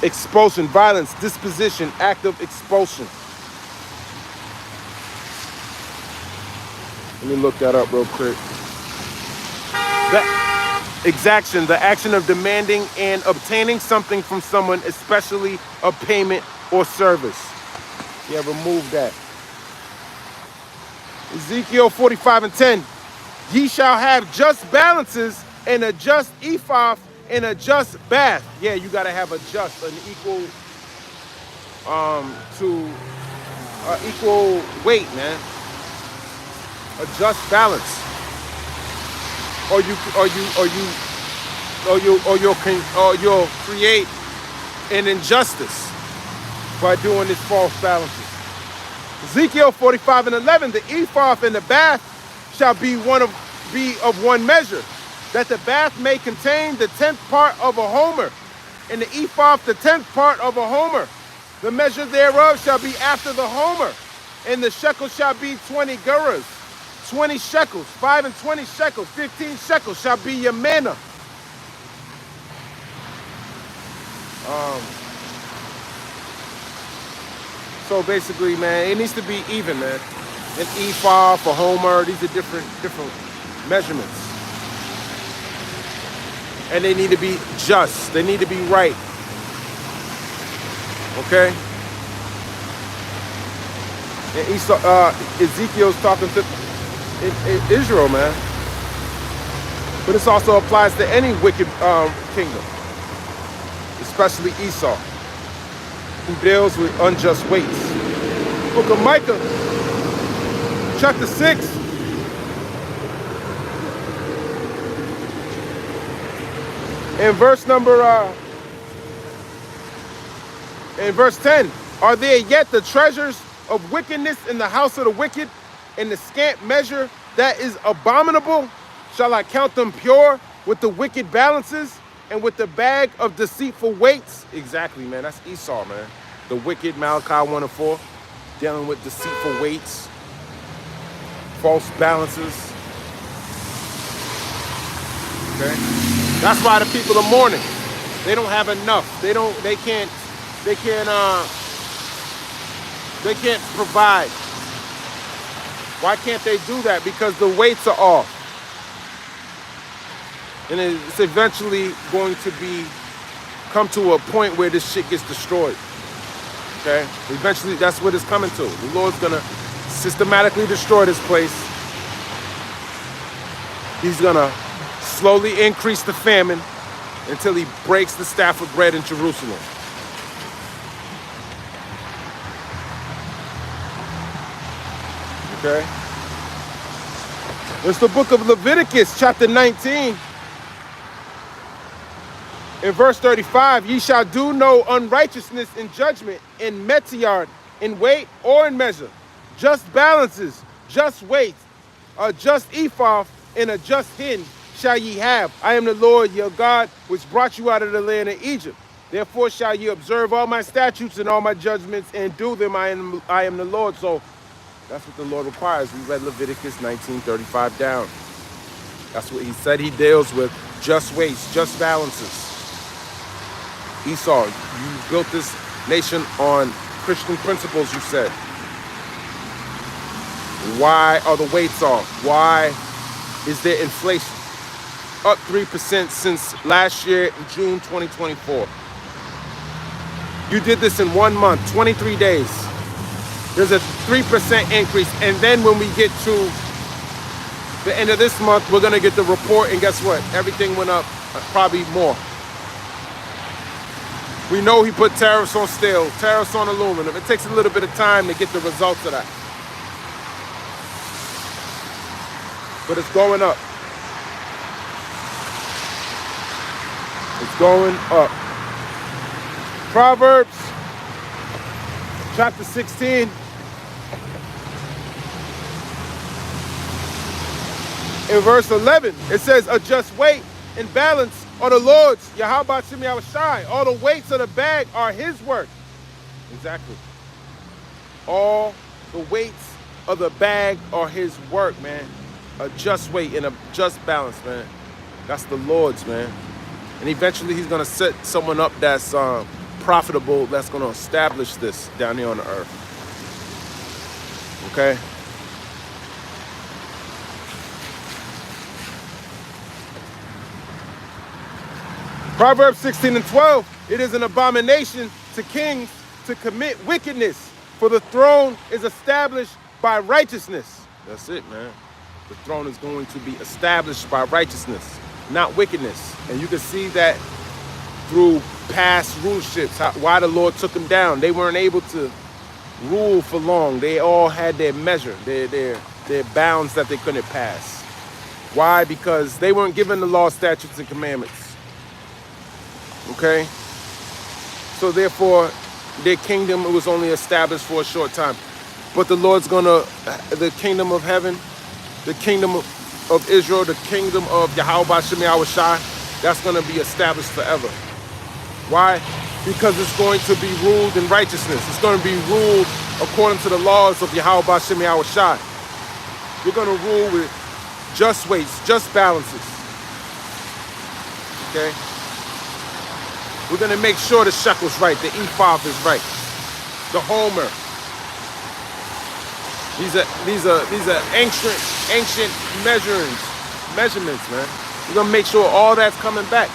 Expulsion, violence, disposition, act of expulsion. Let me look that up real quick. That exaction, the action of demanding and obtaining something from someone, especially a payment or service. Yeah, remove that. Ezekiel 45:10. Ye shall have just balances and a just ephah and a just bath. Yeah, you gotta have a just, an equal equal weight, man. A just balance. Or you'll create an injustice by doing this false balances. Ezekiel 45:11, the ephah and the bath shall be of one measure, that the bath may contain the 10th part of a homer, and the ephah the 10th part of a homer. The measure thereof shall be after the homer, and the shekel shall be 20 gerahs, 20 shekels, 5 and 20 shekels, 15 shekels shall be your manna. So basically, man, it needs to be even, man. An ephah for homer, these are different measurements. And they need to be just. They need to be right. Okay? And Ezekiel's talking to Israel, man. But this also applies to any wicked kingdom, especially Esau, who deals with unjust weights. Book of Micah, chapter 6. In verse 10, are there yet the treasures of wickedness in the house of the wicked, and the scant measure that is abominable? Shall I count them pure with the wicked balances and with the bag of deceitful weights? Exactly, man. That's Esau, man. The wicked, Malachi 1:4, dealing with deceitful weights, false balances. Okay? That's why the people are mourning. They don't have enough. They can't provide. Why can't they do that? Because the weights are off. And it's eventually going to come to a point where this shit gets destroyed. Okay? Eventually, that's what it's coming to. The Lord's gonna systematically destroy this place. He's gonna slowly increase the famine until he breaks the staff of bread in Jerusalem. Okay? It's the book of Leviticus, chapter 19. In verse 35, ye shall do no unrighteousness in judgment, in metiyard, in weight, or in measure. Just balances, just weights, a just ephah, and a just hin shall ye have. I am the Lord your God, which brought you out of the land of Egypt. Therefore shall ye observe all my statutes and all my judgments, and do them. I am the Lord. So that's what the Lord requires. We read Leviticus 19:35 down. That's what he said he deals with. Just weights, just balances. Esau, you built this nation on Christian principles, you said. Why are the weights off? Why is there inflation? Up 3% since last year in June 2024. You did this in 1 month, 23 days. There's a 3% increase. And then when we get to The end of this month, we're going to get the report, and guess what? Everything went up, probably more. We know he put tariffs on steel, tariffs on aluminum. It takes a little bit of time to get the results of that. But it's going up. It's going up. Proverbs chapter 16. In verse 11, it says, a just weight and balance are the Lord's. Yahweh Shem Yahushai. All the weights of the bag are his work. Exactly. All the weights of the bag are his work, man. A just weight and a just balance, man. That's the Lord's, man. And eventually he's going to set someone up that's profitable, that's going to establish this down here on the earth. Okay? Proverbs 16 and 12, it is an abomination to kings to commit wickedness, for the throne is established by righteousness. That's it, man. The throne is going to be established by righteousness, not wickedness. And you can see that through past rulerships, why the Lord took them down. They weren't able to rule for long. They all had their measure, their bounds that they couldn't pass. Why? Because they weren't given the law, statutes, and commandments. Okay? So therefore, their kingdom was only established for a short time. But the Lord's gonna, the kingdom of heaven, the kingdom of Israel, the kingdom of Yahweh Shem Yahushai, that's gonna be established forever. Why? Because it's going to be ruled in righteousness. It's going to be ruled according to the laws of Yahweh Shem Yahushai. We're gonna rule with just weights, just balances. Okay? We're going to make sure the shekel's right, the ephah is right, the homer. These are ancient measurements, man. We're going to make sure all that's coming back.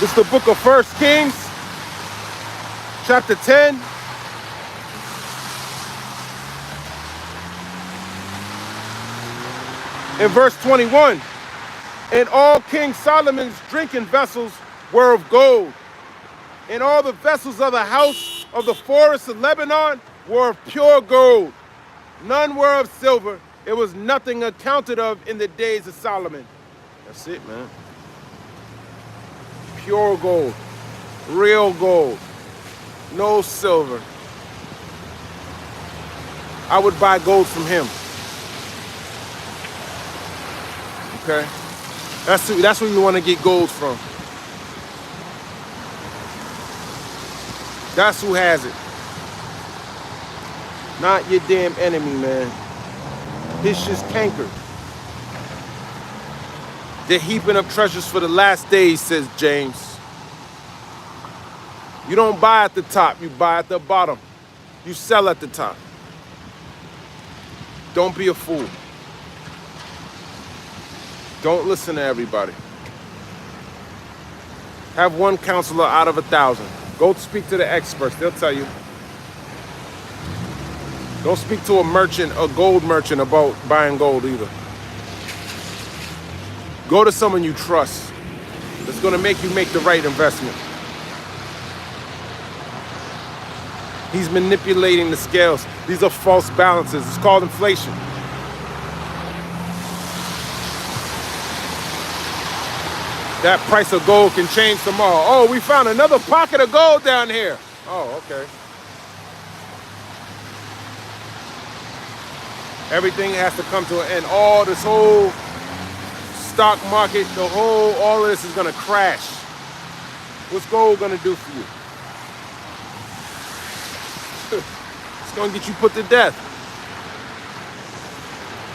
This is the book of 1 Kings, chapter 10. In verse 21, and all King Solomon's drinking vessels were of gold, and all the vessels of the house of the forest of Lebanon were of pure gold. None were of silver. It was nothing accounted of in the days of Solomon. That's it, man. Pure gold, real gold, no silver. I would buy gold from him. Okay, that's where you want to get gold from. That's who has it. Not your damn enemy, man. It's just cankered. They're heaping up treasures for the last days, says James. You don't buy at the top, you buy at the bottom. You sell at the top. Don't be a fool. Don't listen to everybody. Have one counselor out of 1,000. Go speak to the experts. They'll tell you. Don't speak to a merchant, a gold merchant, about buying gold either. Go to someone you trust that's going to make you make the right investment. He's manipulating the scales. These are false balances. It's called inflation. That price of gold can change tomorrow. Oh, we found another pocket of gold down here. Oh, okay. Everything has to come to an end. All this whole stock market, all of this is gonna crash. What's gold gonna do for you? It's gonna get you put to death.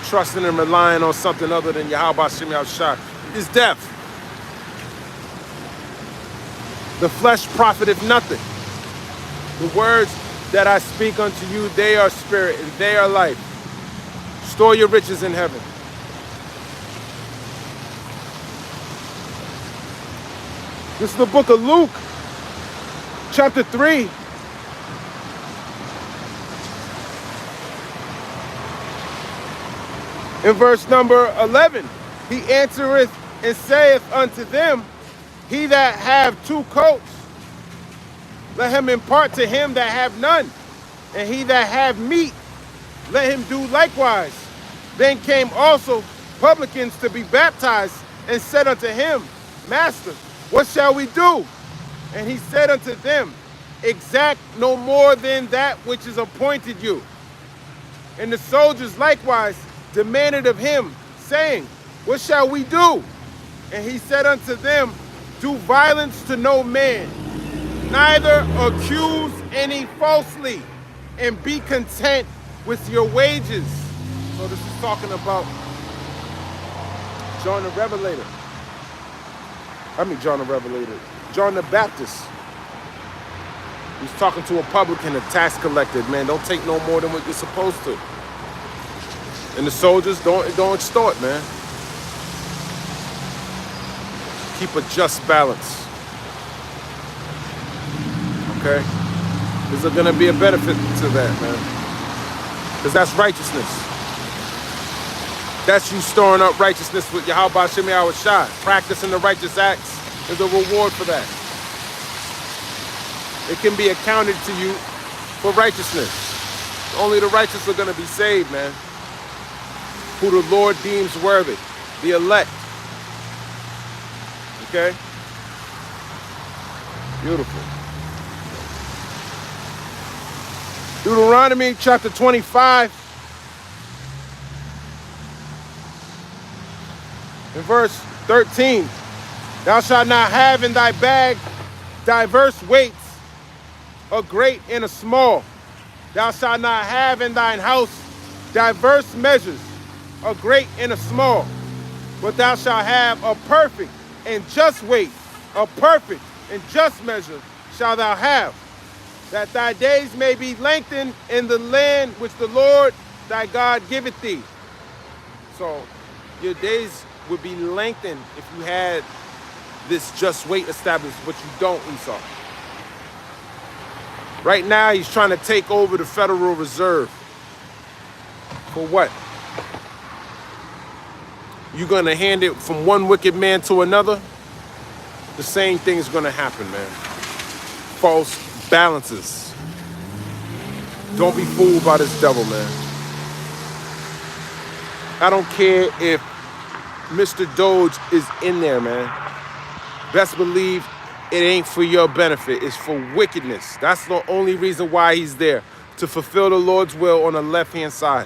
Trusting and relying on something other than Yahweh Shem Yahushai is death. The flesh profiteth nothing. The words that I speak unto you, they are spirit and they are life. Store your riches in heaven. This is the book of Luke, chapter 3. In verse number 11, he answereth and saith unto them, he that have 2 coats, let him impart to him that have none. And he that have meat, let him do likewise. Then came also publicans to be baptized, and said unto him, Master, what shall we do? And he said unto them, exact no more than that which is appointed you. And the soldiers likewise demanded of him, saying, what shall we do? And he said unto them, do violence to no man, neither accuse any falsely, and be content with your wages. So this is talking about John the Revelator. John the Baptist. He's talking to a publican, a tax collector. Man, don't take no more than what you're supposed to. And the soldiers, don't extort, man. Keep a just balance. Okay? There's going to be a benefit to that, man. Because that's righteousness. That's you storing up righteousness with Yahweh Shem Yahweh Shai. Practicing the righteous acts is a reward for that. It can be accounted to you for righteousness. Only the righteous are going to be saved, man. Who the Lord deems worthy. The elect. Okay? Beautiful. Deuteronomy chapter 25. In verse 13. Thou shalt not have in thy bag diverse weights, a great and a small. Thou shalt not have in thine house diverse measures, a great and a small. But thou shalt have a perfect and just weight, a perfect and just measure shalt thou have, that thy days may be lengthened in the land which the Lord thy God giveth thee. So your days would be lengthened if you had this just weight established, but you don't, Esau. Right now, he's trying to take over the Federal Reserve. For what? You're going to hand it from one wicked man to another? The same thing is going to happen, man. False balances. Don't be fooled by this devil, man. I don't care if Mr. Doge is in there, man. Best believe it ain't for your benefit. It's for wickedness. That's the only reason why he's there. To fulfill the Lord's will on the left-hand side.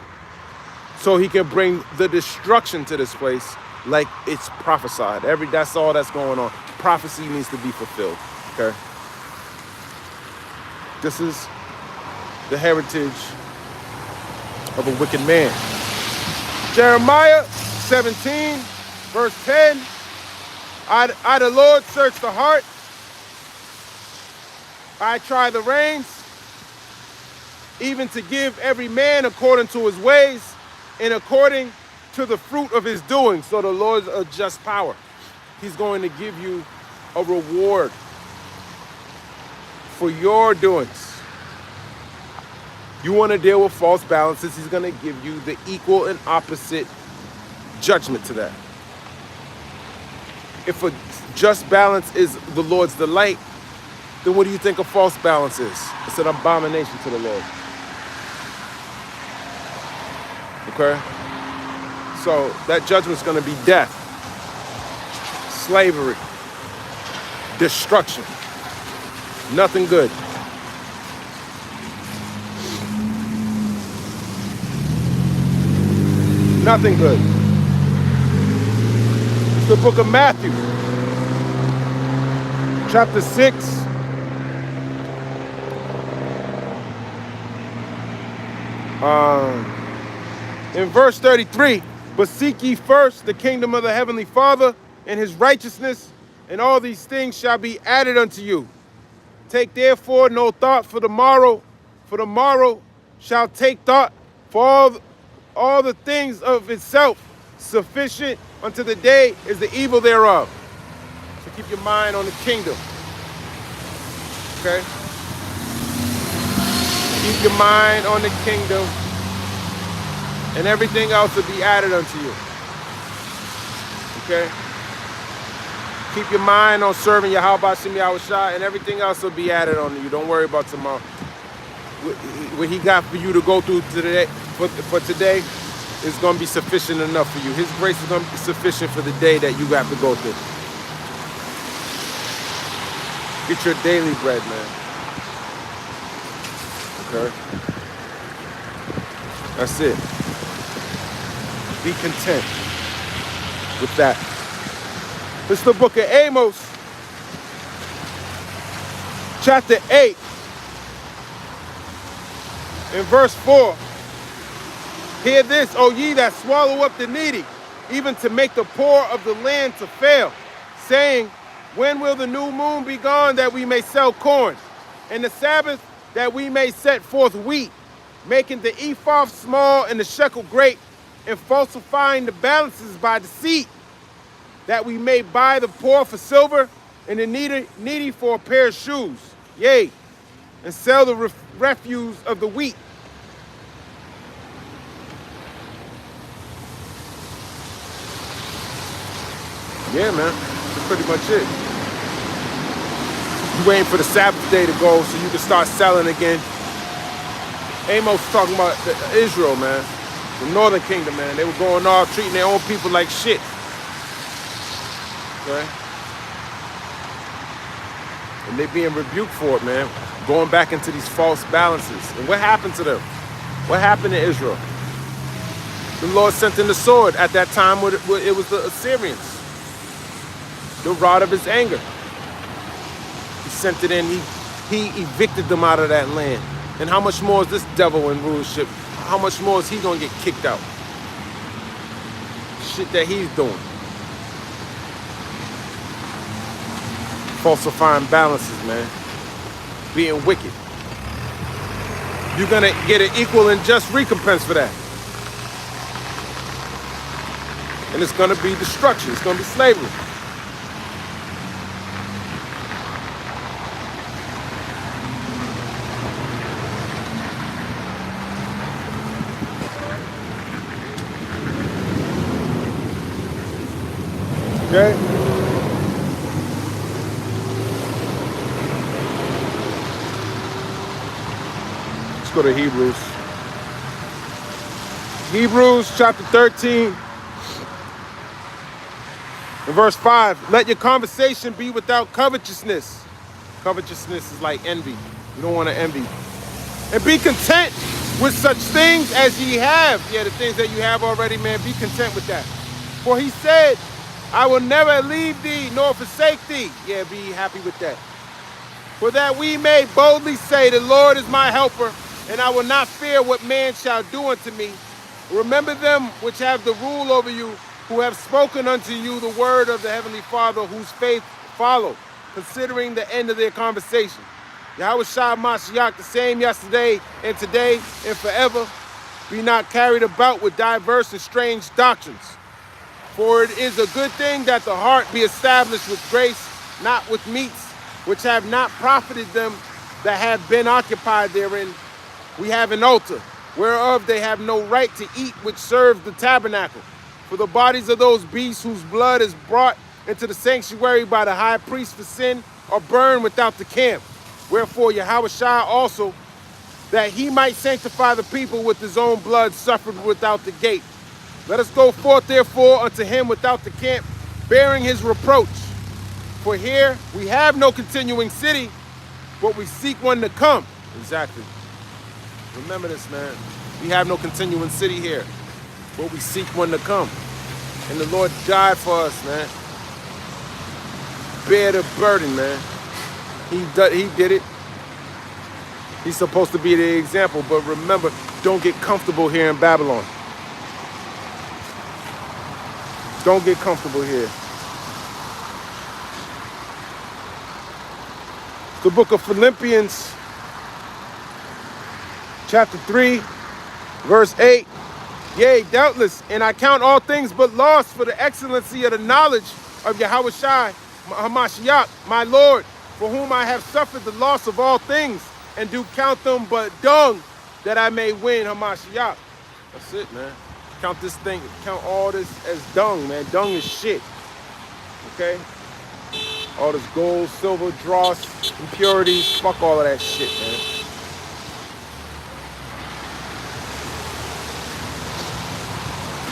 So he can bring the destruction to this place like it's prophesied. That's all that's going on. Prophecy needs to be fulfilled. Okay? This is the heritage of a wicked man. Jeremiah 17, verse 10. I the Lord search the heart. I try the reins, even to give every man according to his ways and according to the fruit of his doing. So the Lord's a just power. He's going to give you a reward for your doings. You want to deal with false balances, he's going to give you the equal and opposite judgment to that. If a just balance is the Lord's delight, then what do you think a false balance is? It's an abomination to the Lord. Okay? So that judgment's going to be death, slavery, destruction. Nothing good. Nothing good. It's the book of Matthew, chapter 6. In verse 33, but seek ye first the kingdom of the heavenly Father and his righteousness, and all these things shall be added unto you. Take therefore no thought for the morrow shall take thought for all the things of itself. Sufficient unto the day is the evil thereof. So keep your mind on the kingdom. Okay? Keep your mind on the kingdom. and everything else will be added unto you. Okay? Keep your mind on serving Yahweh Shem Yahushua, and everything else will be added on you. Don't worry about tomorrow. What he got for you to go through today, for today is going to be sufficient enough for you. His grace is going to be sufficient for the day that you have to go through. Get your daily bread, man. Okay? That's it. Be content with that. This is the book of Amos, chapter 8, in verse 4. Hear this, O ye that swallow up the needy, even to make the poor of the land to fail, saying, when will the new moon be gone that we may sell corn, and the Sabbath that we may set forth wheat, making the ephah small and the shekel great, and falsifying the balances by deceit, that we may buy the poor for silver, and the needy for a pair of shoes, yea, and sell the refuse of the wheat. Yeah, man, that's pretty much it. You waiting for the Sabbath day to go so you can start selling again. Amos was talking about Israel, man, the northern kingdom, man. They were going off treating their own people like shit. Okay? And they being rebuked for it, man. Going back into these false balances. And what happened to them? What happened to Israel? The Lord sent in the sword. At that time, it was the Assyrians. The rod of his anger. He sent it in. He evicted them out of that land. And how much more is this devil in rulership? How much more is he going to get kicked out? Shit that he's doing. Falsifying balances, man. Being wicked. You're going to get an equal and just recompense for that. And it's going to be destruction. It's going to be slavery. Okay? Let's go to Hebrews. Hebrews chapter 13 and verse 5. Let your conversation be without covetousness. Covetousness is like envy. You don't want to envy. And be content with such things as ye have. Yeah, the things that you have already, man, be content with that. For he said, I will never leave thee nor forsake thee. Yeah, be happy with that. For that we may boldly say, the Lord is my helper, and I will not fear what man shall do unto me. Remember them which have the rule over you, who have spoken unto you the word of the heavenly Father, whose faith follow, considering the end of their conversation. Yahweh Shah Mashiach, the same yesterday and today and forever. Be not carried about with diverse and strange doctrines. For it is a good thing that the heart be established with grace, not with meats, which have not profited them that have been occupied therein. We have an altar, whereof they have no right to eat, which serves the tabernacle. For the bodies of those beasts whose blood is brought into the sanctuary by the high priest for sin are burned without the camp. Wherefore Yahweh Shah also, that he might sanctify the people with his own blood, suffered without the gate. Let us go forth therefore unto him without the camp, bearing his reproach. For here we have no continuing city, but we seek one to come. Exactly. Remember this, man. We have no continuing city here, but we seek one to come. And the Lord died for us, man. Bear the burden, man. He did it. He's supposed to be the example, but remember, don't get comfortable here in Babylon. Don't get comfortable here. The book of Philippians, chapter 3, verse 8. Yea, doubtless, and I count all things but loss for the excellency of the knowledge of Yahweh Shai, Hamashiach, my Lord, for whom I have suffered the loss of all things, and do count them but dung, that I may win Hamashiach. That's it, man. Count this thing, count all this as dung, man. Dung is shit. Okay? All this gold, silver, dross, impurities, fuck all of that shit, man.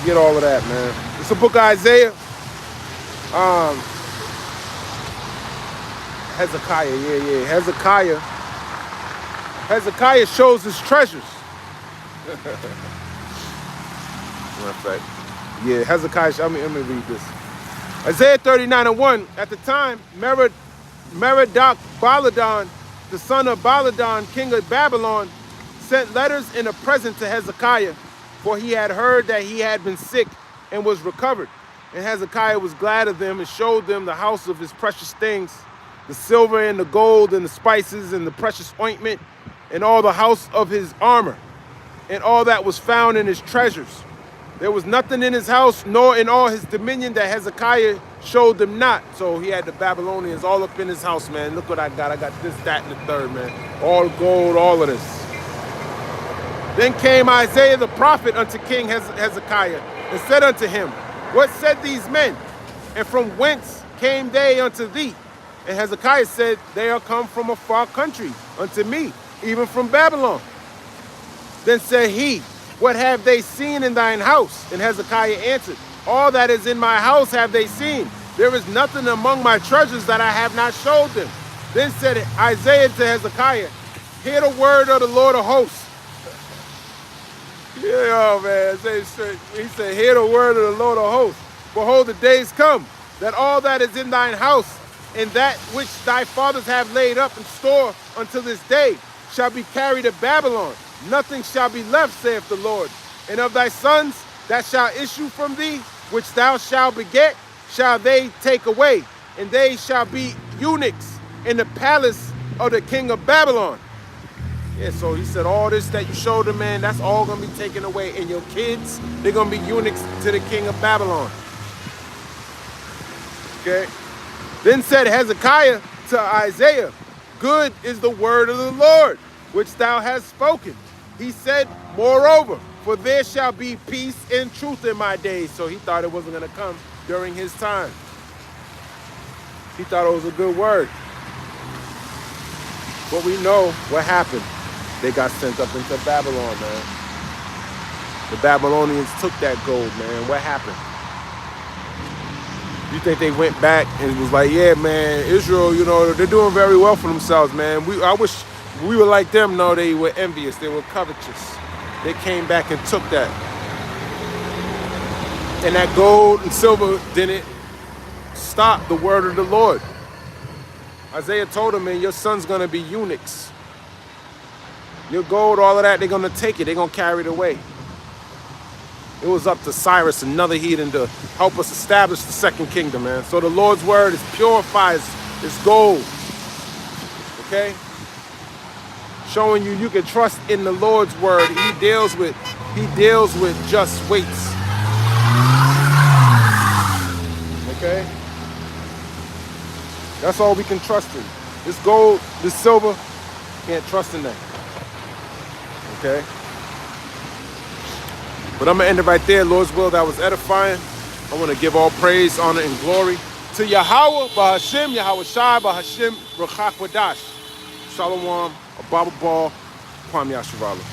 Get all of that, man. It's the book of Isaiah. Hezekiah, yeah. Hezekiah shows his treasures. Yeah, Hezekiah, let me read this. Isaiah 39:1, at the time, Merodach-Baladan, the son of Baladan, king of Babylon, sent letters and a present to Hezekiah, for he had heard that he had been sick and was recovered. And Hezekiah was glad of them and showed them the house of his precious things, the silver and the gold and the spices and the precious ointment, and all the house of his armor, and all that was found in his treasures. There was nothing in his house, nor in all his dominion, that Hezekiah showed them not. So he had the Babylonians all up in his house, man. Look what I got. I got this, that, and the third, man. All gold, all of this. Then came Isaiah the prophet unto King Hezekiah, and said unto him, what said these men? And from whence came they unto thee? And Hezekiah said, they are come from a far country unto me, even from Babylon. Then said he, what have they seen in thine house? And Hezekiah answered, all that is in my house have they seen. There is nothing among my treasures that I have not showed them. Then said Isaiah to Hezekiah, hear the word of the Lord of hosts. Yeah, man. He said, hear the word of the Lord of hosts. Behold, the days come, that all that is in thine house, and that which thy fathers have laid up in store until this day, shall be carried to Babylon. Nothing shall be left, saith the Lord. And of thy sons that shall issue from thee, which thou shalt beget, shall they take away, and they shall be eunuchs in the palace of the king of Babylon. Yeah, so he said, all this that you showed them, man, that's all going to be taken away. And your kids, they're going to be eunuchs to the king of Babylon. Okay? Then said Hezekiah to Isaiah, good is the word of the Lord, which thou hast spoken. He said, moreover, for there shall be peace and truth in my days. So he thought it wasn't going to come during his time. He thought it was a good word. But we know what happened. They got sent up into Babylon, man. The Babylonians took that gold, man. What happened? You think they went back and was like, yeah, man, Israel, you know, they're doing very well for themselves, man. I wish we were like them. No, they were envious. They were covetous. They came back and took that. And that gold and silver didn't stop the word of the Lord. Isaiah told him, man, your son's going to be eunuchs. Your gold, all of that, they're going to take it. They're going to carry it away. It was up to Cyrus, another heathen, to help us establish the second kingdom, man. So the Lord's word is purifies, it's gold. Okay? Showing you can trust in the Lord's word. He deals with just weights. Okay? That's all we can trust in. This gold, this silver, can't trust in that. Okay? But I'm going to end it right there. Lord's will, that was edifying. I want to give all praise, honor, and glory to Yahweh, Bahashim, Yahweh Shai, Bahashim, Ruchak Wadash. Shalom, Ababa Ball, Kwam Yasharala.